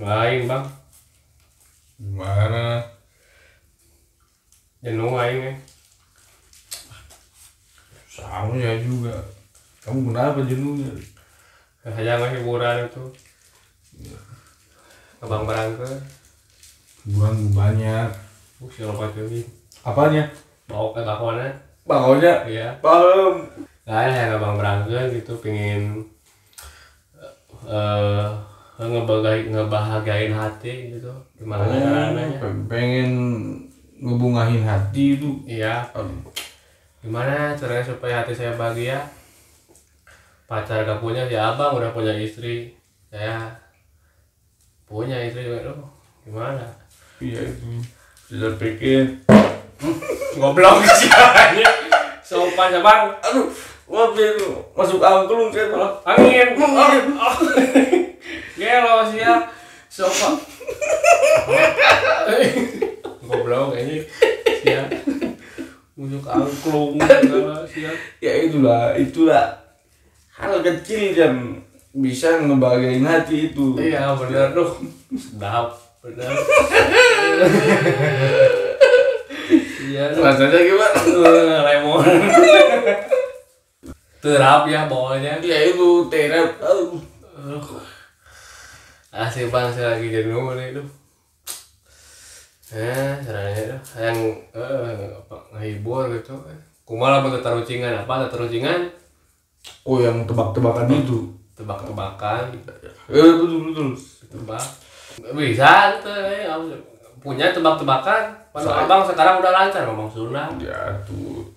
Lain bang, Gimana? jenuh aing nih. Sama ya juga. Kamu kenapa jenuhnya? Hanya nggak hiburan itu. Abang berangkat, Hiburan banyak. si lompat lagi. Apanya? Bawa ke bakwannya, Pokoknya iya. paham. Lain yang abang berangkat gitu, pingin ngebahagiain hati gitu. Gimana caranya? Pengen ngebungahin hati itu. Iya. Gimana caranya supaya hati saya bahagia? Pacar gak punya, ya abang udah punya istri. Saya punya istri juga tuh. Gimana? Iya itu. Sudah pikir. Goblok siapanya. Sopan ya bang. Aduh, mobil masuk angklung kan malah. Angin. Gelo sih ya. Sopan. Goblok ini. Sia. Masuk angklung segala sia. Ya itulah hal kecil yang bisa ngebahagiain hati itu. Iya bener tuh. Sedap. Bener. Iya. Rasanya gimana? Lemon. Terap ya bawahnya. Ya itu terap. Asik bang, saya lagi jenuh nih tuh. Caranya tuh yang ngehibur gitu. Kumaha lah tarucingan apa tarucingan? Oh yang tebak-tebakan itu. Tebak-tebakan. Betul. Tebak. Bisa tuh punya tebak-tebakan. Padahal abang sekarang udah lancar ngomong Sunda. Ya tuh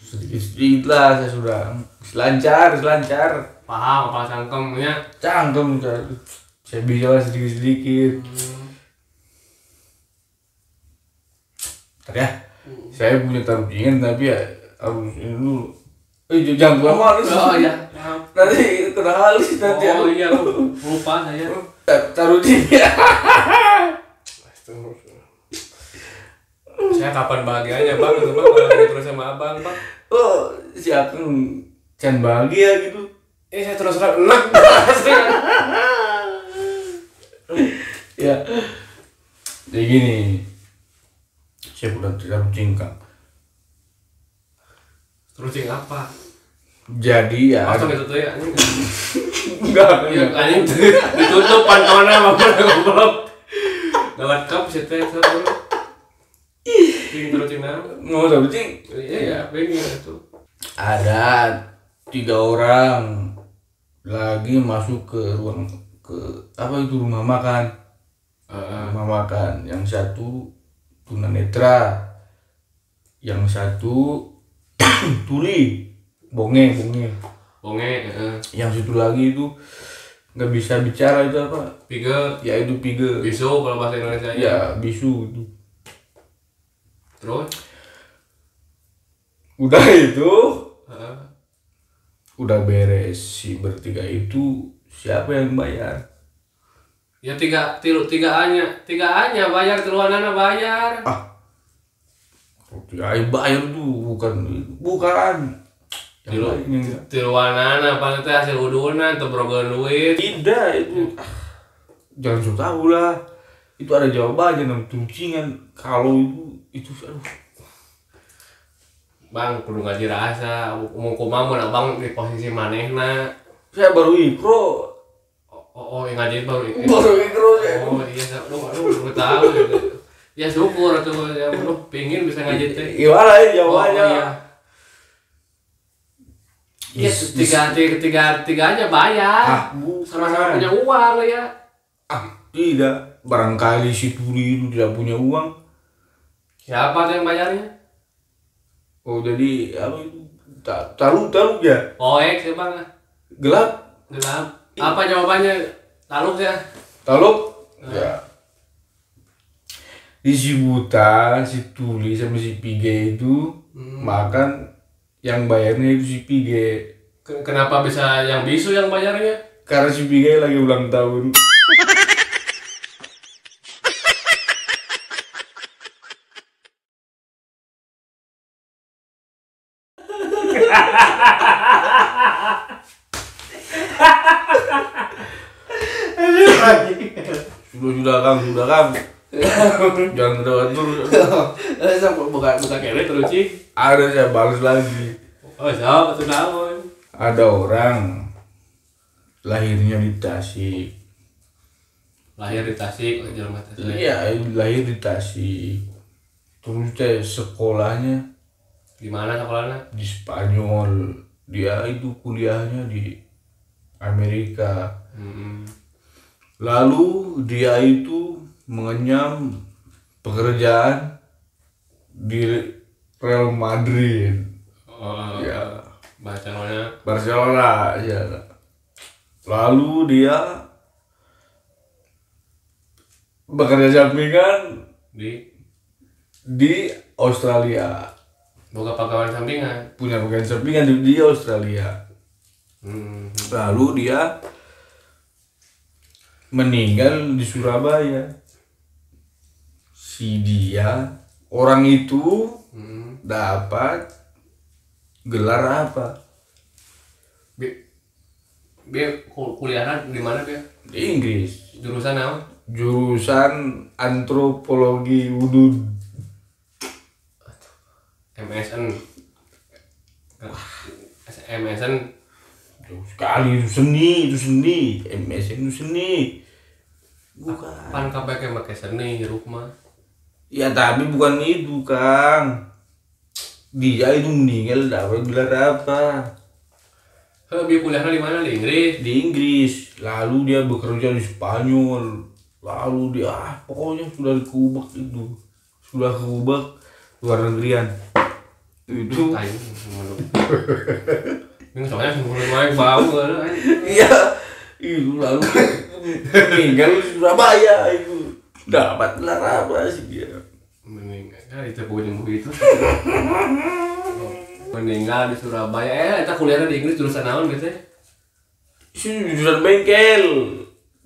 sedikit-sedikit lah saya sudah selancar. Paham apa cangkemnya? Cangkem saya bisa lah sedikit-sedikit. Ntar ya, saya punya taruhingan tapi ya harus ini dulu. Jangan lama harus. Oh iya. Nanti kena halus nanti. Oh iya, lupa saya. Taruh di. Saya kapan bahagianya bang? Itu bang kalau lagi terus sama abang bang. Oh si Akang can bahagia gitu. Saya terus enak. Ya, jadi gini, saya udah terlalu cingkang. Terucing apa? Jadi ya. Langsung itu tuh ya. Enggak. Iya anjing ditutup pantauannya sama goblok. Gawat kap sih teh satu. Ping terucing apa? Mau tahu cing? Iya, pengen itu. Ada 3 orang lagi masuk ke ruang apa itu rumah makan. Rumah makan. Yang satu tunanetra, yang satu tuli, bonge. Yang satu lagi itu nggak bisa bicara itu apa? Pige. Ya itu pige. Bisu kalau bahasa Indonesia. Ya bisu itu. Terus? Udah itu. Udah beres si bertiga itu siapa yang bayar? Ya tiga hanya bayar tiluanana bayar. Tiga bayar tuh bukan. Tiluanana pas teh hasil uduna teu brogan duit. Tidak itu. Jangan so tahu lah. Itu ada jawabannya nam tucingan kalau itu aduh. Bang kudu ngaji rasa, mau kumaha mun abang di posisi manehna. Saya baru ikro. Oh, yang ngaji baru ikro saya. Oh iya, aduh tahu. Ya syukur atuh ya pingin bisa ngaji teh. Gimana ya jawabannya? Oh, iya. Iya, tiganya bayar. Sama-sama punya uang ya. Tidak. Barangkali si Tuli itu tidak punya uang. Siapa tuh yang bayarnya? Oh jadi apa itu? Taluk ya? Siapa? Gelap. Apa jawabannya? Taluk ya? Taluk? Ya. Di si Buta, si Tuli sama si Pige itu makan yang bayarnya itu si Pige. Kenapa bisa yang bisu yang bayarnya? Karena si Pige lagi ulang tahun. sudah kang jangan terus buka kere terus sih. ada saya balas lagi. Oh siapa tuh naon? Ada orang lahirnya di Tasik. Lahir di Tasik, jelema teh. Iya, lahir di Tasik. Terus teh sekolahnya Di mana sekolahnya? di Spanyol. Dia itu kuliahnya di Amerika. Lalu dia itu mengenyam pekerjaan di Real Madrid. Oh, Ya, Barcelona. ya. Lalu dia bekerja sampingan di Australia. Boga pegawai sampingan. Punya pekerjaan sampingan di Australia. Lalu dia meninggal di Surabaya. Si dia orang itu dapat gelar apa? Dia kuliahnya di mana dia? Di Inggris. Jurusan apa? Jurusan antropologi wudud. MSN. MSN Jauh sekali itu seni. MSN itu seni. Bukan. pan kabeh ke make seni hirup mah. Ya tapi bukan itu, Kang. Dia itu meninggal dapat gelar apa? Dia kuliahnya di mana? Di Inggris. Di Inggris. Lalu dia bekerja di Spanyol. Lalu dia pokoknya sudah dikubek itu. Sudah kekubek luar negerian. Itu. Ini soalnya mulai main bau kan. Iya. Itu lalu meninggal di Surabaya itu. Dapat gelar apa sih dia? Meninggal itu itu. Meninggal di Surabaya. Kita kuliahnya di Inggris jurusan naon gitu ya? Jurusan bengkel.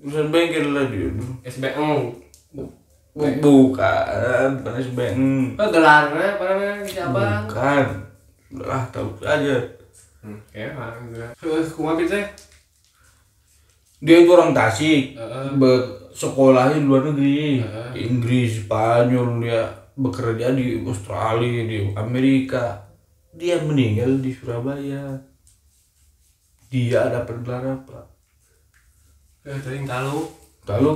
Jurusan bengkel lah dia. SBM. Bukan SBM. Gelarnya apa namanya? Siapa? Bukan. Udah tahu aja. Ya, kumaha teh? Dia itu orang Tasik. Sekolahnya di luar negeri. Inggris, Spanyol, dia bekerja di Australia, di Amerika. Dia meninggal di Surabaya. Dia dapat gelar apa? Teuing tahu. Lalu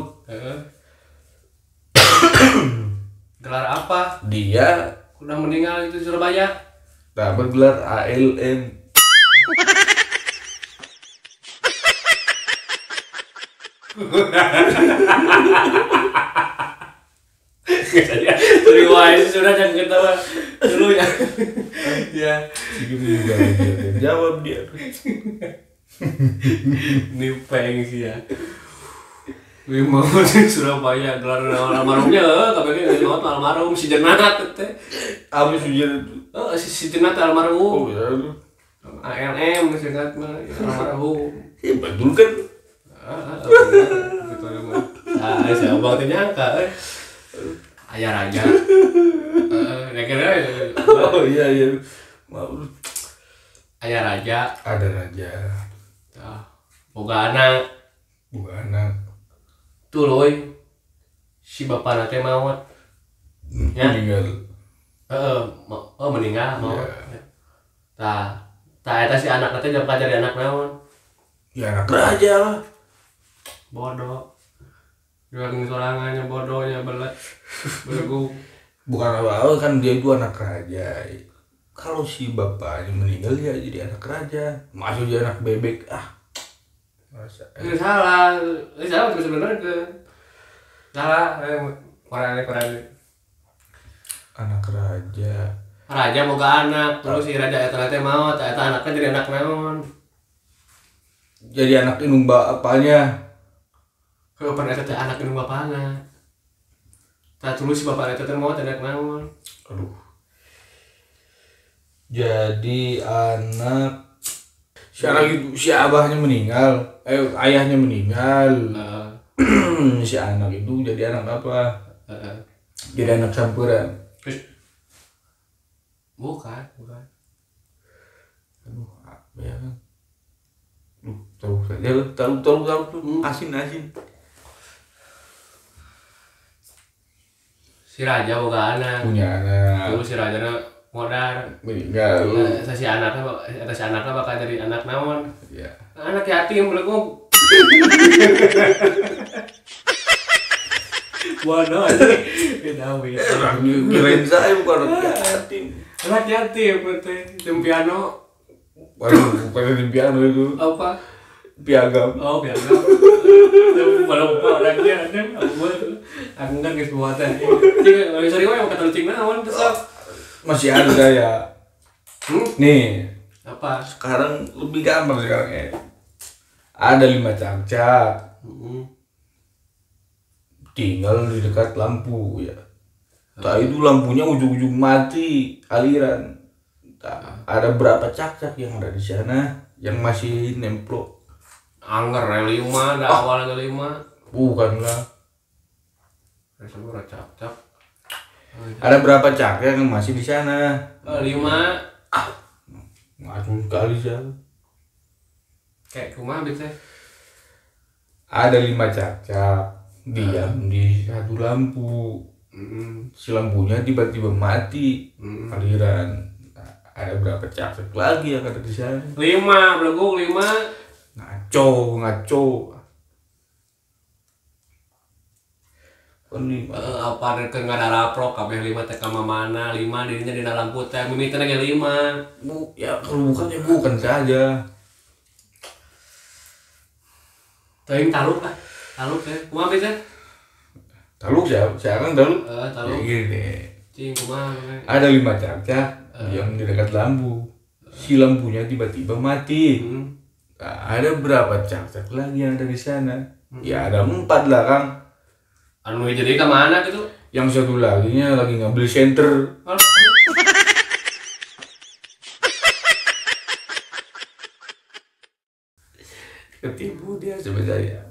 Gelar apa? dia Udah meninggal itu di Surabaya. dapat gelar ALM. Riwayat sudah jangan ketawa dulu ya. Ya. Juga jawab dia. Nipeng sih ya. Wih mau di Surabaya gelar almarhumnya tapi kan nggak mau almarhum si Jenat teh. Apa sudah itu? Si Jenat almarhum. Oh ya. ALM singkat mah almarhum. Ya betul kan? Gitu mah. Saya abang teh nyangka Ayah Raja. Kira Oh iya. Maaf. Ayah Raja. Ada raja. Boga anak. Bukan anak. Tuh loy. Si bapana teh maot. Ya. Meninggal. Meninggal maot. Tah eta si anak teh jam jadi anak naon? Ya anak raja lah. Bodoh. Jualan sorangannya bodohnya belet. Bergu. Bukan apa-apa kan dia itu anak raja. Kalau si bapaknya meninggal ya jadi anak raja. Masuk jadi anak bebek. Masa. Ini salah terus sebenarnya salah kurang. Anak raja. Raja boga anak, terus si raja eta teh maot, eta anaknya jadi anak naon? Jadi anak indung bapaknya. Kapan eta teh anak indung bapana. Tah terus si bapak eta teh maot anak naon? Aduh. Jadi anak itu si abahnya meninggal, ayahnya meninggal. Si anak itu jadi anak apa? Jadi anak campuran. Bukan. Aduh, apa ya kan? Tahu saja, tahu. Asin. Si Raja boga anak. Punya anak. Terus si Raja modar. Meninggal. Si anaknya bakal jadi anak naon? Ya. Anak yatim belum. Waduh, beda beda. Kirain saya bukan anak yatim. Anak yatim teh, piano. Waduh, bukan di piano itu. Apa? Piagam. Oh, piano. Walau orangnya ada, aku kan guys buatan. Jadi, sorry yang kata lucing naon tetap. Masih ada ya. Nih, Apa? sekarang lebih gampang sekarang ya. Ada 5 cacak. Tinggal di dekat lampu ya. Tak itu lampunya ujung-ujung mati aliran. Ada berapa cacak yang ada di sana yang masih nemplok? Angger lima, ada awal ke 5. Bukanlah. Semua cap-cap. Ada berapa cacak yang masih di sana? 5. Ngacung sekali sih. Kayak kumaha bisa. Ada 5 cacak diam di satu lampu. Si lampunya tiba-tiba mati aliran. Ada berapa cacak lagi yang ada di sana? 5, beleguk 5. Ngaco. Kan 5. Apa nggak ada raprok kabeh 5 teh ka mana 5 dirinya di dalam putih mimiten lagi 5. Ya kalau bukan ya bukan saja. Teuing taluk teh kumaha bisa? Taluk saya kan taluk. Taluk. Ya gini. Cing kumaha? Ada 5 cacak yang di dekat lampu. Si lampunya tiba-tiba mati. Nah, ada berapa cacak lagi yang ada di sana? Ya ada 4 lah Kang. Anu jadi ke mana gitu? Yang satu laginya lagi ngambil senter. Ketipu dia sama saya.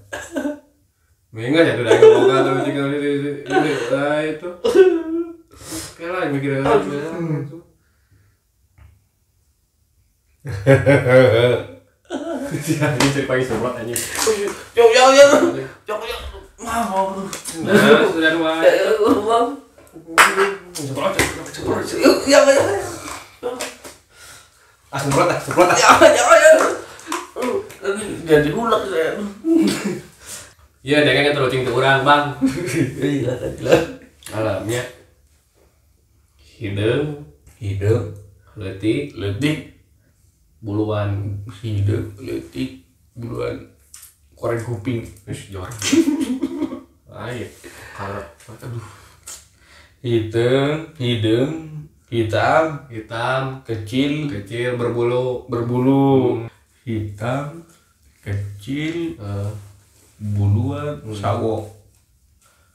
Menga ya udah ngomong terus juga ini itu. Oke lah mikir lagi. Ini cerita semua aja. Jok. Mau. Nah, sudah dua. Ya. Semprot. Ya. Jadi ulak saya. Iya, dengan terus cing urang, Bang. Iya, Alamnya. Hidung, letik, buluan, buluan, koreng kuping. wis jorang. Ayo, karet. Aduh. Hidung, hitam, kecil, berbulu, hitam, kecil, buluan, sawo,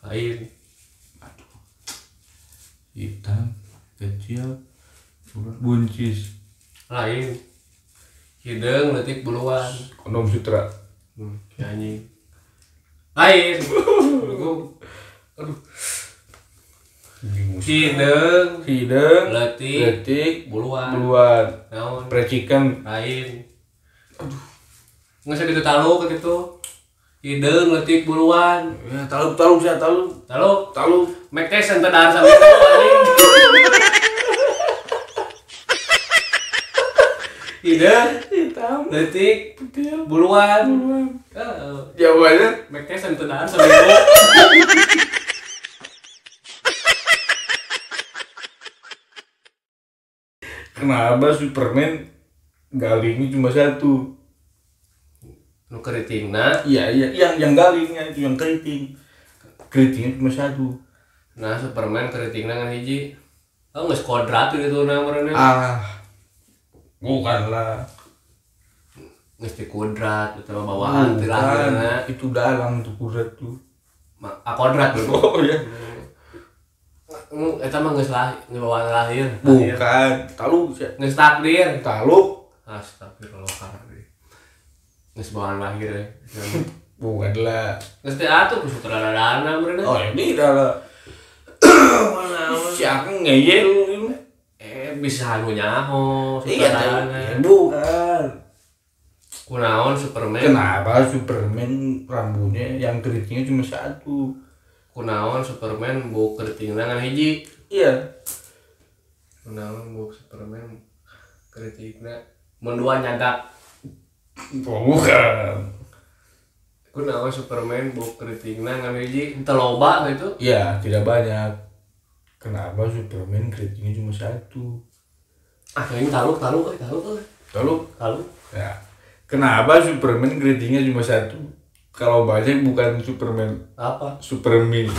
Air, hitam, kecil, buncis, lain. Hidung, letik, buluan. kondom sutra. Anjing. Air. Aduh. Hidung, letik, buluan. Naon? Precikan. Lain. Aduh. Nggak usah gitu taluk gitu. Hidung, letik, buluan. Ya, taluk saya taluk. Make test ente dahar sampai itu anjing. Hidung, Hitam, letik, buluan. jawabannya Make test ente dahar sampai itu. kenapa Superman galingnya cuma satu? Nu keritingna. Iya, yang galingnya itu yang keritingnya cuma satu. Nah, Superman keritingna ngan hiji. Oh, geus kodrat gitu namanya. Bukanlah. Geus di kodrat atau bawaan ti lahirna. Itu dalam tuh kurat tuh. Kodrat dulu. Oh ya. Eta mah geus bawaan lahir. Bukan, taluk sih. Geus takdir. Taluk. Astagfirullahaladzim. Geus bawaan lahir ya. Bukanlah. Geus teh atuh ku sutradara meureun. Oh, ini adalah si Akang ngeyel. Bisa anu nyaho Iya, sutradarana. bukan. Kunaon Superman? Kenapa Superman rambutnya yang keritingnya cuma satu? kunaon Superman bau keritingna ngan hiji. Iya. Kunaon bau Superman keritingna mendua nyadak. Bukan. Kunaon Superman bau keritingna ngan hiji teu loba gitu. Iya, tidak banyak. Kenapa Superman keritingnya cuma satu? Ini tahu. Lalu ya. Kenapa Superman keritingnya cuma satu? Kalau banyak bukan Superman. Apa? Superman.